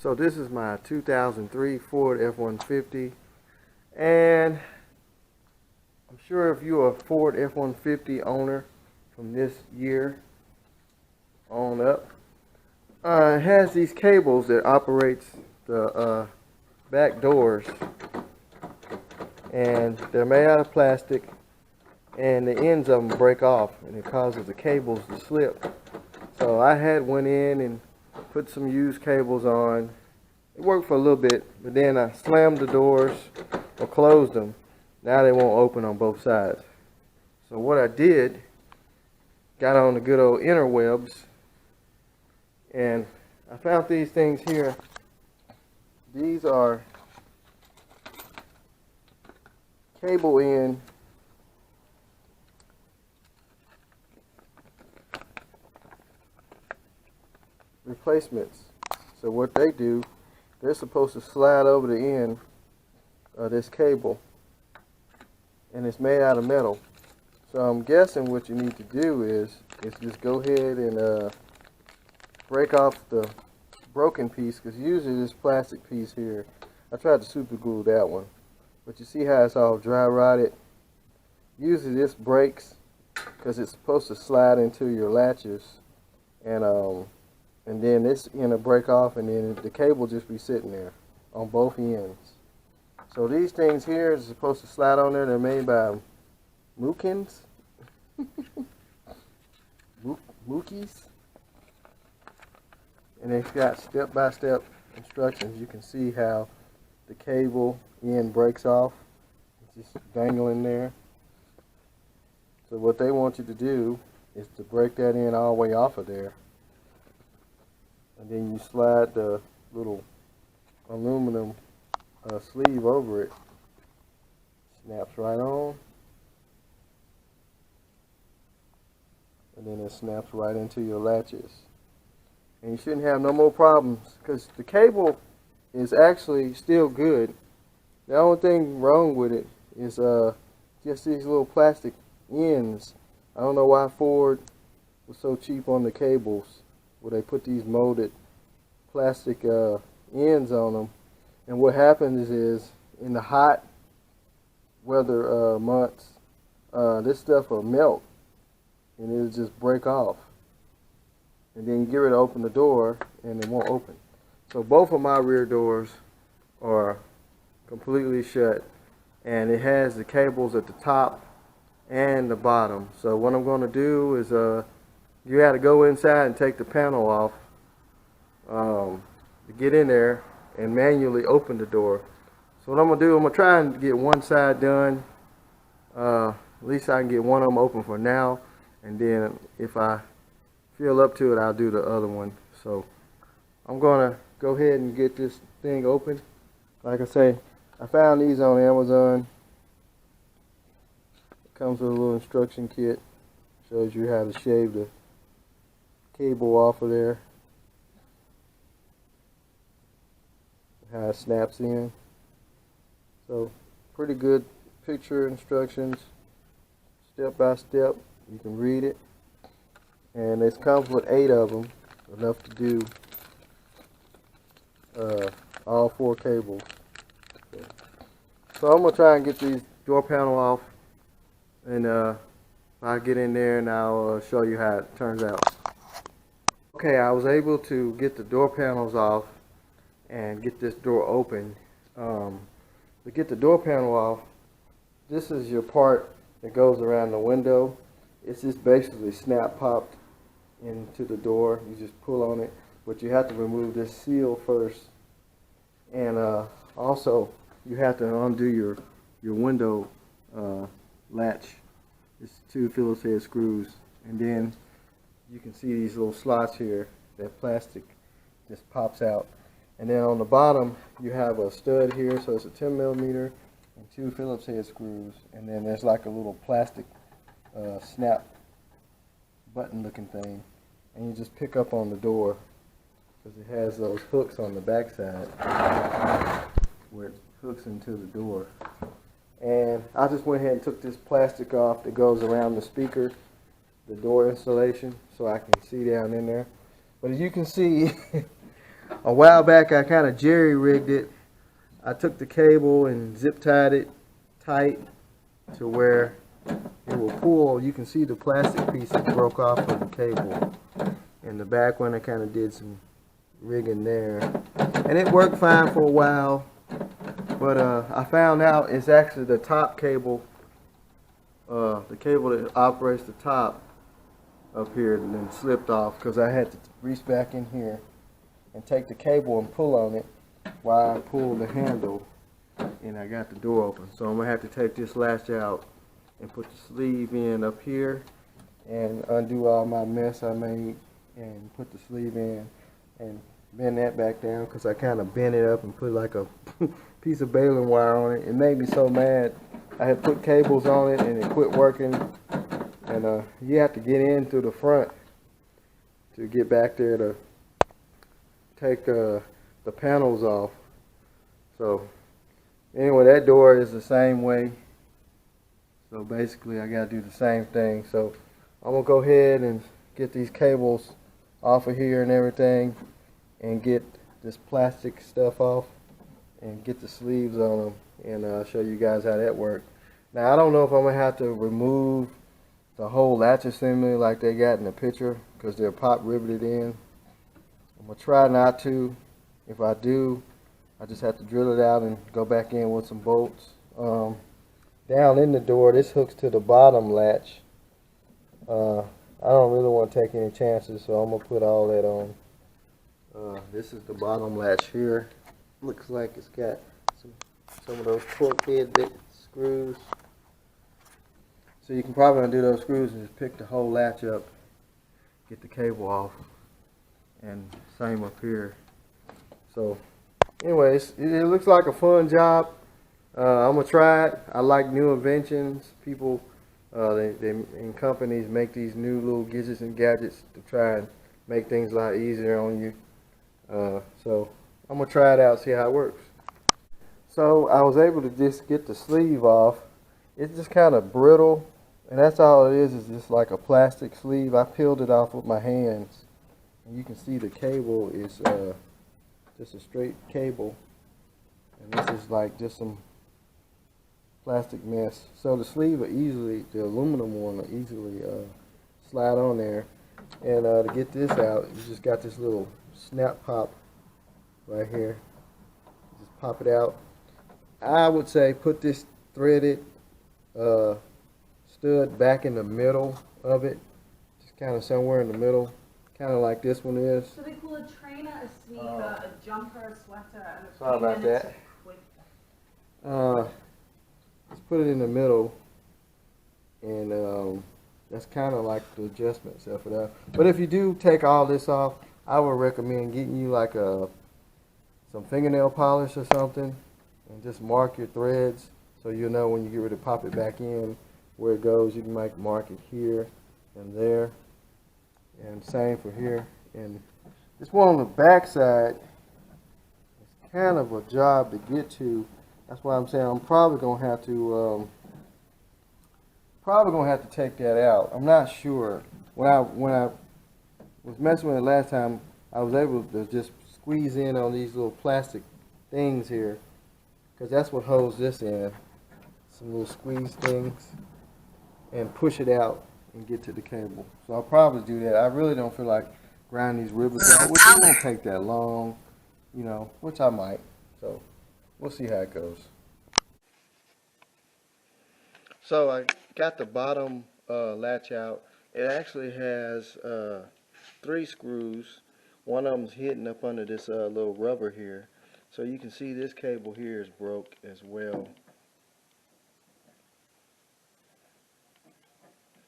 So this is my 2003 Ford F-150, and I'm sure if you're a Ford F-150 owner from this year on up, it has these cables that operates the back doors, and they're made out of plastic, and the ends of them break off, and it causes the cables to slip. So I had went in and put some used cables on. It worked for a little bit, but then I slammed the doors or closed them. Now they won't open on both sides. So what I did, got on the good old interwebs, and I found these things here. These are cable in replacements. So what they do, they're supposed to slide over the end of this cable, and it's made out of metal. So I'm guessing what you need to do is just go ahead and break off the broken piece, because usually this plastic piece here, I tried to super glue that one, but you see how it's all dry rotted. Usually this breaks because it's supposed to slide into your latches, and then this end will break off, and then the cable just be sitting there on both ends. So these things here is supposed to slide on there. They're made by Mookies. And they've got step-by-step instructions. You can see how the cable end breaks off. It's just dangling there. So what they want you to do is to break that end all the way off of there. And then you slide the little aluminum sleeve over it. Snaps right on. And then it snaps right into your latches. And you shouldn't have no more problems, because the cable is actually still good. The only thing wrong with it is just these little plastic ends. I don't know why Ford was so cheap on the cables, where they put these molded plastic ends on them. And what happens is in the hot weather months, this stuff will melt and it'll just break off. And then get ready to open the door and it won't open. So both of my rear doors are completely shut, and it has the cables at the top and the bottom. So what I'm going to do is you have to go inside and take the panel off to get in there and manually open the door. So what I'm going to do, I'm going to try and get one side done. At least I can get one of them open for now, and then if I feel up to it, I'll do the other one. So I'm going to go ahead and get this thing open. Like I say, I found these on Amazon. It comes with a little instruction kit. Shows you how to shave the cable off of there. How it snaps in. So pretty good picture instructions, step by step. You can read it. And it comes with 8 of them, enough to do all 4 cables. So I'm going to try and get these door panel off, and I'll get in there and I'll show you how it turns out. Okay, I was able to get the door panels off and get this door open. To get the door panel off, this is your part that goes around the window. It's just basically snap popped into the door. You just pull on it, but you have to remove this seal first, and also you have to undo your window latch. It's 2 Phillips head screws, and then you can see these little slots here. That plastic just pops out, and then on the bottom you have a stud here, so it's a 10mm and 2 Phillips head screws, and then there's like a little plastic snap button looking thing, and you just pick up on the door, because it has those hooks on the back side where it hooks into the door. And I just went ahead and took this plastic off that goes around the speaker, the door installation, so I can see down in there. But as you can see, A while back I kind of jerry-rigged it. I took the cable and zip tied it tight to where it will pull. You can see the plastic piece that broke off of the cable. In the back one I kind of did some rigging there. And it worked fine for a while. But I found out it's actually the top cable, the cable that operates the top up here, and then slipped off because I had to reach back in here and take the cable and pull on it while I pulled the handle, and I got the door open. So I'm gonna have to take this latch out and put the sleeve in up here and undo all my mess I made and put the sleeve in and bend that back down because I kind of bent it up and put like a piece of baling wire on it. It made me so mad. I had put cables on it and it quit working, and you have to get in through the front to get back there to take the panels off. So anyway, that door is the same way. So basically I gotta do the same thing. So I'm gonna go ahead and get these cables off of here and everything and get this plastic stuff off and get the sleeves on them, and I'll show you guys how that works. Now I don't know if I'm gonna have to remove the whole latch assembly like they got in the picture because they're pop riveted in. I'm gonna try not to. If I do, I just have to drill it out and go back in with some bolts. Down in the door, this hooks to the bottom latch. I don't really want to take any chances, so I'm gonna put all that on. This is the bottom latch here. Looks like it's got some of those torque head bit screws. So you can probably undo those screws and just pick the whole latch up, get the cable off, and same up here. So anyways, it looks like a fun job. I'm gonna try it. I like new inventions. People they in companies make these new little gadgets and gadgets to try and make things a lot easier on you. So I'm gonna try it out, see how it works. So I was able to just get the sleeve off. It's just kind of brittle, and that's all it is just like a plastic sleeve. I peeled it off with my hands, and you can see the cable is just a straight cable, and this is like just some plastic mess. So the sleeve will easily, the aluminum one will easily slide on there. And to get this out, you just got this little snap pop right here. Just pop it out. I would say put this threaded stud back in the middle of it, just kind of somewhere in the middle, kind of like this one is. So they call a trainer a sneaker, a jumper, a sweater, and a sorry about that. Just put it in the middle, and that's kind of like the adjustment stuff for that. But if you do take all this off, I would recommend getting you like some fingernail polish or something, and just mark your threads so you'll know when you get ready to pop it back in where it goes. You can mark it here and there, and same for here. And this one on the back side, it's kind of a job to get to. That's why I'm saying I'm probably gonna have to take that out. I'm not sure. When I was messing with it last time, I was able to just squeeze in on these little plastic things here, because that's what holds this in. Some little squeeze things, and push it out and get to the cable. So I'll probably do that. I really don't feel like grinding these rivets out, which it won't take that long, you know, which I might. So we'll see how it goes. So I got the bottom latch out. It actually has 3 screws. One of them's hidden up under this little rubber here. So you can see this cable here is broke as well.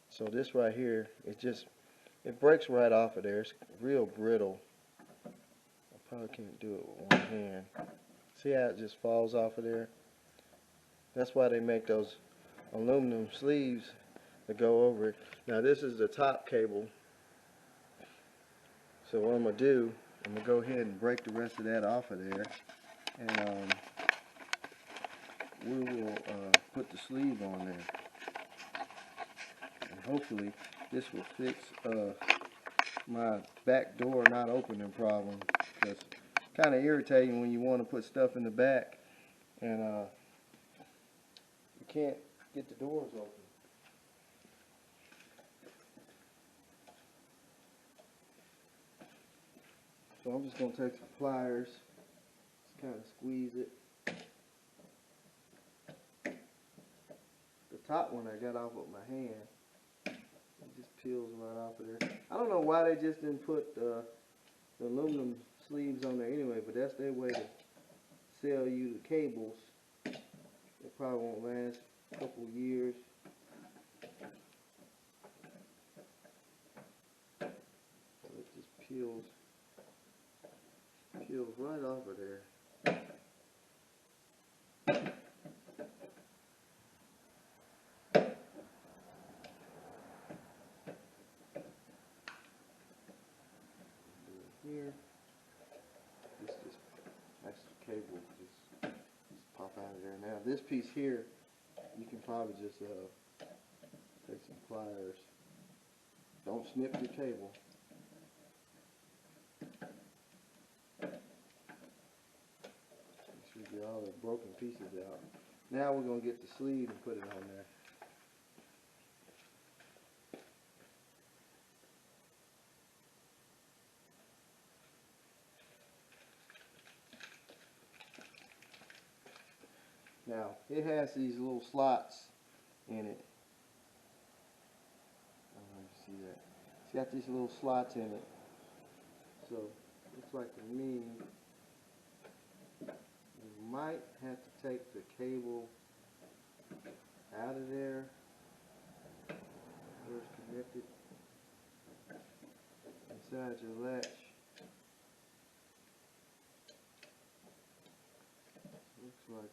So this right here, it breaks right off of there. It's real brittle. I probably can't do it with one hand. See how it just falls off of there? That's why they make those aluminum sleeves that go over it. Now this is the top cable. So what I'm going to do, I'm going to go ahead and break the rest of that off of there. And we will put the sleeve on there. And hopefully this will fix my back door not opening problem. Because kind of irritating when you want to put stuff in the back and you can't get the doors open. So I'm just going to take some pliers, just kind of squeeze it. The top one I got off with my hand. It just peels right off of there. I don't know why they just didn't put the aluminum sleeves on there anyway, but that's their way to sell you the cables. It probably won't last a couple years. So it just peels right off of there. Here, this just actually cable just pop out of there. Now this piece here, you can probably just take some pliers. Don't snip your cable. Make sure you get all the broken pieces out. Now we're gonna get the sleeve and put it on there. Now, it has these little slots in it. I don't know if you see that. It's got these little slots in it. So, looks like to me, you might have to take the cable out of there where it's connected inside your latch. Looks like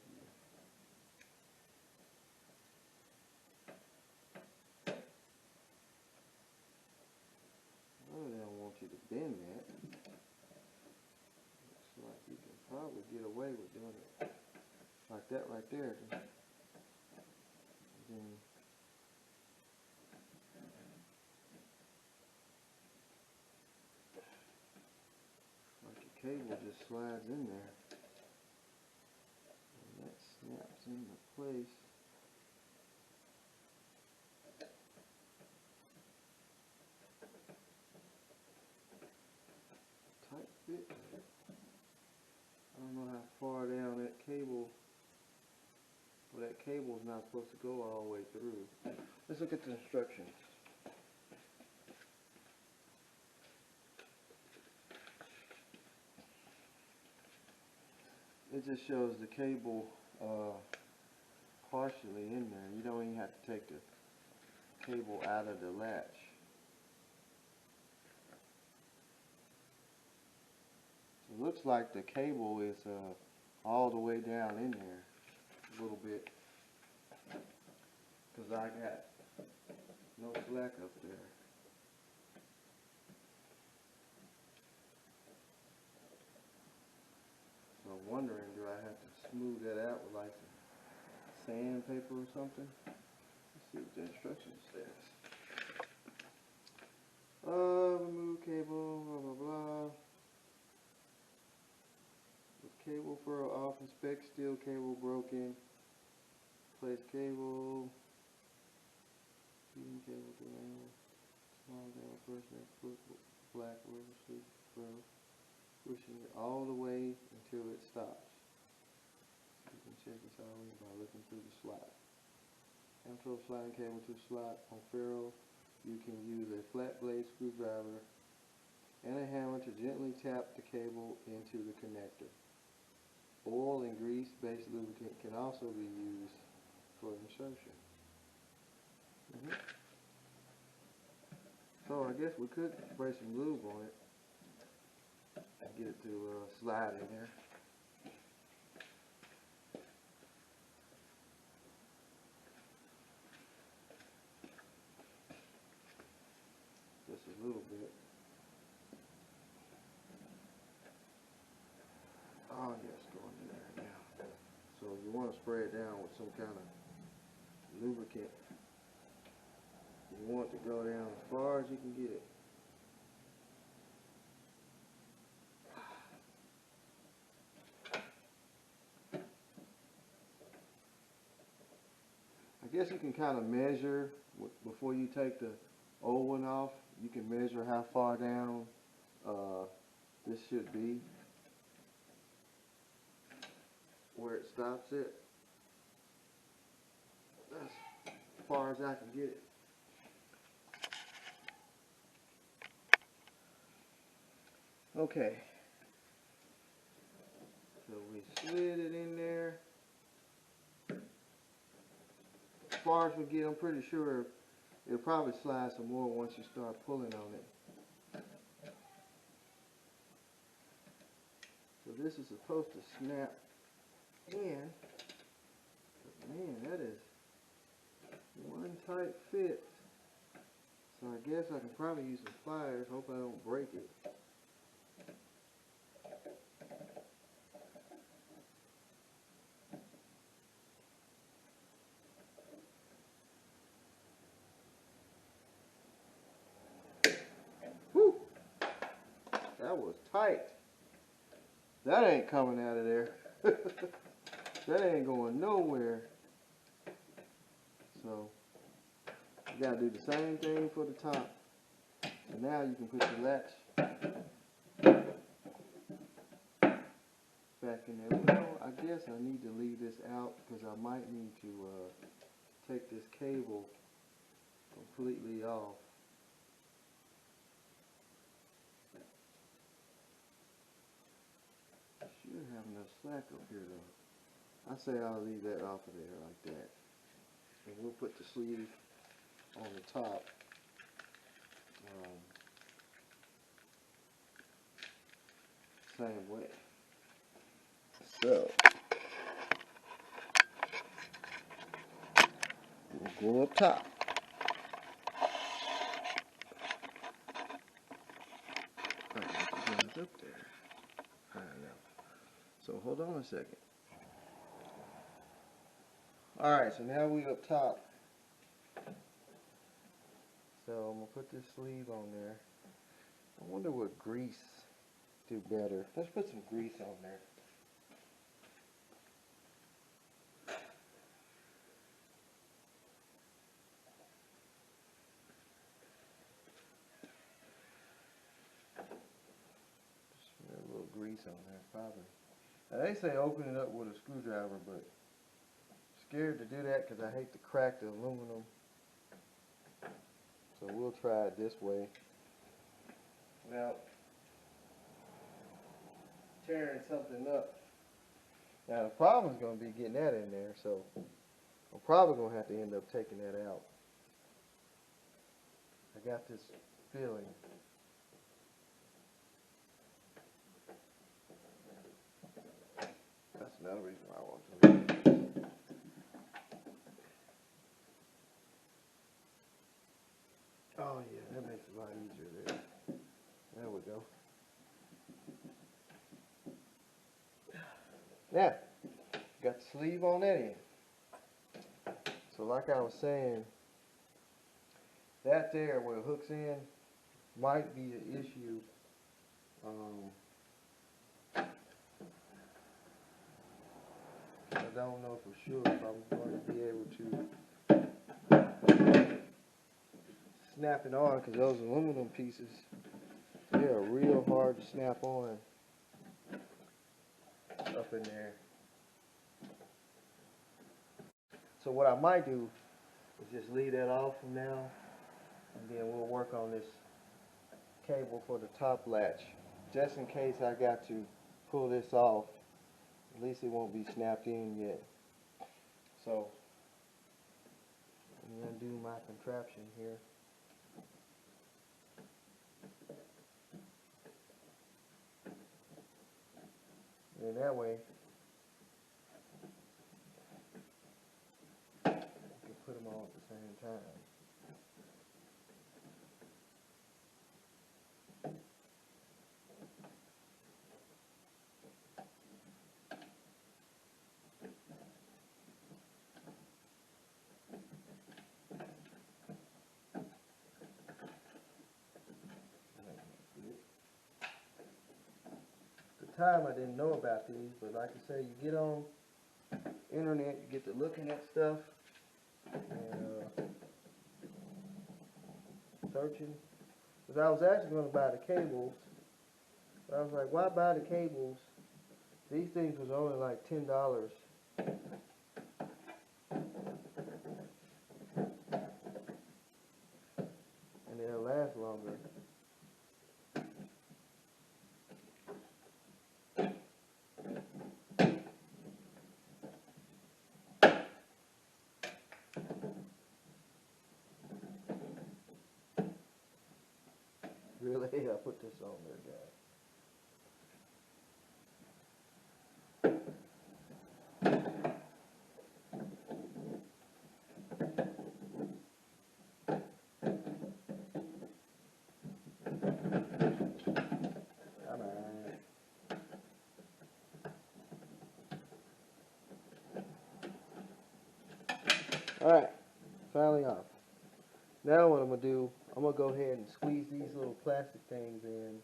they don't want you to bend that. Looks like you can probably get away with doing it like that right there. Then like the cable just slides in there. And that snaps into place. Tight fit. I don't know how far down that cable, well, that cable's not supposed to go all the way through. Let's look at the instructions. It just shows the cable partially in there. You don't even have to take the cable out of the latch. It looks like the cable is all the way down in there a little bit, because I got no slack up there. So I'm wondering, do I have to smooth that out with like some sandpaper or something? Let's see what the instructions says. Remove cable, blah blah blah. Cable furrow off, inspect steel cable broken. Place cable. Feeding cable to angle. Small down first and put black rubber sleeve furrow. Pushing it all the way until it stops. You can check this out by looking through the slot. Control sliding cable to slot on ferrule. You can use a flat blade screwdriver and a hammer to gently tap the cable into the connector. Oil and grease-based lubricant can also be used for insertion. So I guess we could spray some lube on it and get it to slide in there. Just a little bit. Oh yes, going in there now. So you want to spray it down with some kind of lubricant. You want it to go down as far as you can get it. guess you can kind of measure before you take the old one off. You can measure how far down this should be, where it stops it. That's as far as I can get it. Okay, so we slid it in there. As far as we get, I'm pretty sure it'll probably slide some more once you start pulling on it. So this is supposed to snap in. But man, that is one tight fit. So I guess I can probably use some pliers. Hope I don't break it. Whew! That was tight. That ain't coming out of there. That ain't going nowhere. So you gotta do the same thing for the top. So now you can put the latch back in there. Well, I guess I need to leave this out because I might need to take this cable completely off. I should have enough slack up here though. I say I'll leave that off of there like that. And we'll put the sleeve on the top. Same way. So we'll go up top. Up there. I don't know. So hold on a second. Alright, so now we up top. So I'm gonna put this sleeve on there. I wonder what grease do better. Let's put some grease on there. Just a little grease on there, probably. Now they say open it up with a screwdriver, but I'm scared to do that because I hate to crack the aluminum. So we'll try it this way. Now, tearing something up. Now the problem is going to be getting that in there, so I'm probably going to have to end up taking that out. I got this feeling. That's another reason why I want to leave it. Oh yeah, that makes it a lot easier there. There we go. Now, got the sleeve on that end. So like I was saying, that there where it hooks in might be an issue. I don't know for sure if I'm going to be able to snap it on, because those aluminum pieces, they are real hard to snap on up in there. So what I might do is just leave that off from now, and then we'll work on this cable for the top latch, just in case I got to pull this off. At least it won't be snapped in yet. So I'm going to do my contraption here. And that way you can put them all at the same time. Time I didn't know about these, but like I say, you get on internet, you get to looking at stuff, and searching, because I was actually going to buy the cables, but I was like, why buy the cables? These things was only like $10, and they'll last longer. Really, I put this on there, guys. Come on. Alright, finally off. Now what I'm going to do, I'm going to go ahead and squeeze these little plastic things in,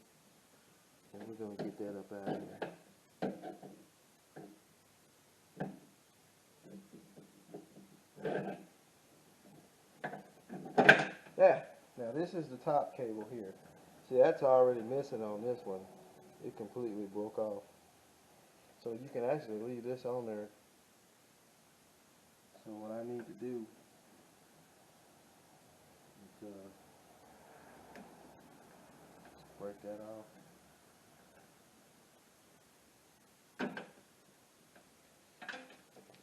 and we're going to get that up out of here. Yeah, now this is the top cable here. See, that's already missing on this one. It completely broke off. So you can actually leave this on there. So what I need to do is just break that off.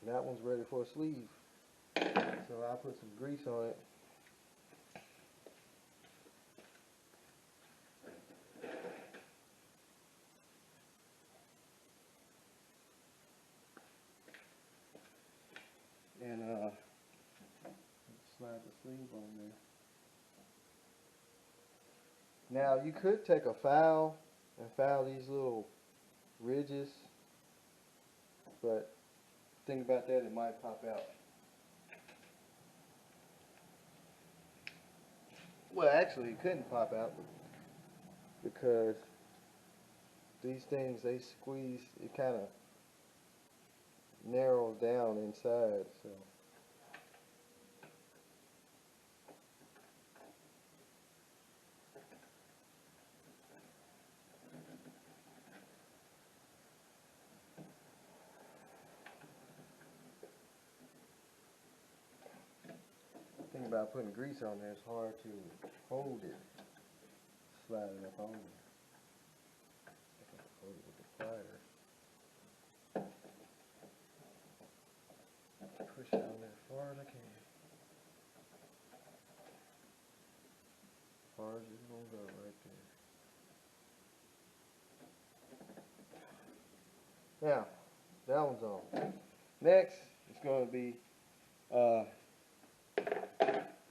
That one's ready for a sleeve. So I'll put some grease on it. And slide the sleeve on there. Now you could take a file and file these little ridges, but think about that, it might pop out. Well, actually it couldn't pop out because these things, they squeeze, it kind of narrows down inside, so. The thing about putting grease on there, it's hard to hold it, slide it up on there. I can hold it with the pliers. Push it on there as far as I can. As far as it's gonna go right there. Now, that one's on. Next, it's going to be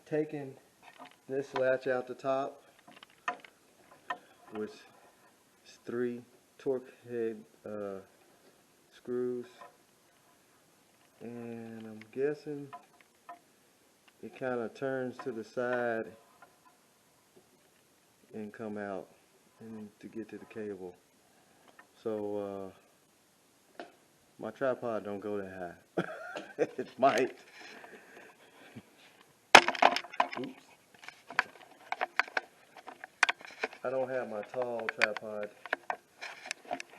taking this latch out the top, which is 3 torque head screws, and I'm guessing it kind of turns to the side and come out and to get to the cable. So my tripod don't go that high. It might. Oops. I don't have my tall tripod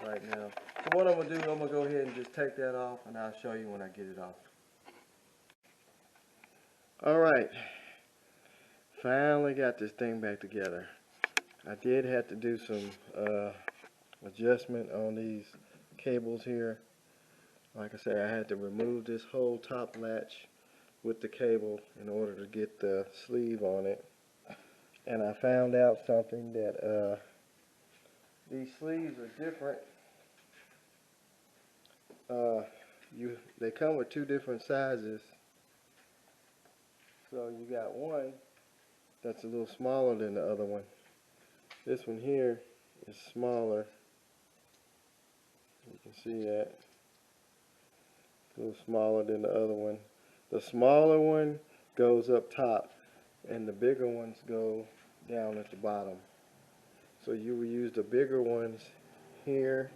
right now. So what I'm going to do, I'm going to go ahead and just take that off, and I'll show you when I get it off. Alright. Finally got this thing back together. I did have to do some adjustment on these cables here. Like I say, I had to remove this whole top latch with the cable in order to get the sleeve on it. And I found out something that these sleeves are different. They come with 2 different sizes. So you got one that's a little smaller than the other one. This one here is smaller. You can see that. A little smaller than the other one. The smaller one goes up top and the bigger ones go down at the bottom. So you will use the bigger ones here,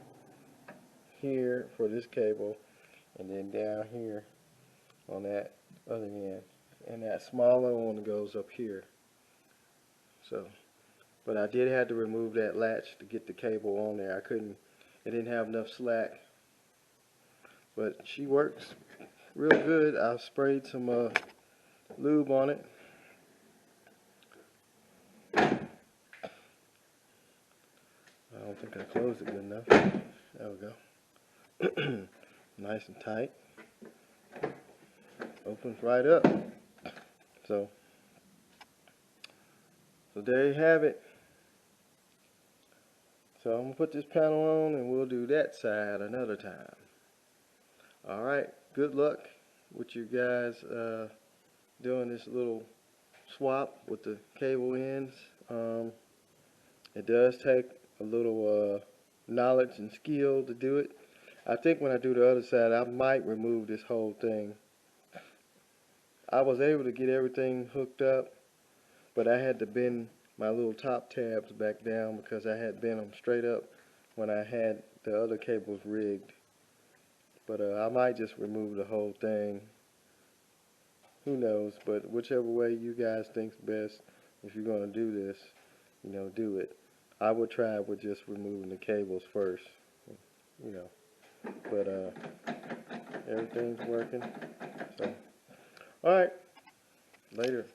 here for this cable, and then down here on that other end. and that smaller one goes up here. So, but I did have to remove that latch to get the cable on there. I couldn't, it didn't have enough slack. But she works real good. I sprayed some lube on it. I don't think I closed it good enough. There we go. Nice and tight. Opens right up. So there you have it. So I'm gonna put this panel on and we'll do that side another time. Alright, good luck with you guys doing this little swap with the cable ends. It does take a little knowledge and skill to do it. I think when I do the other side, I might remove this whole thing. I was able to get everything hooked up, but I had to bend my little top tabs back down because I had bent them straight up when I had the other cables rigged. But I might just remove the whole thing. Who knows? But whichever way you guys think's best, if you're going to do this, you know, do it. I would try with just removing the cables first, you know. But everything's working. So, all right, later.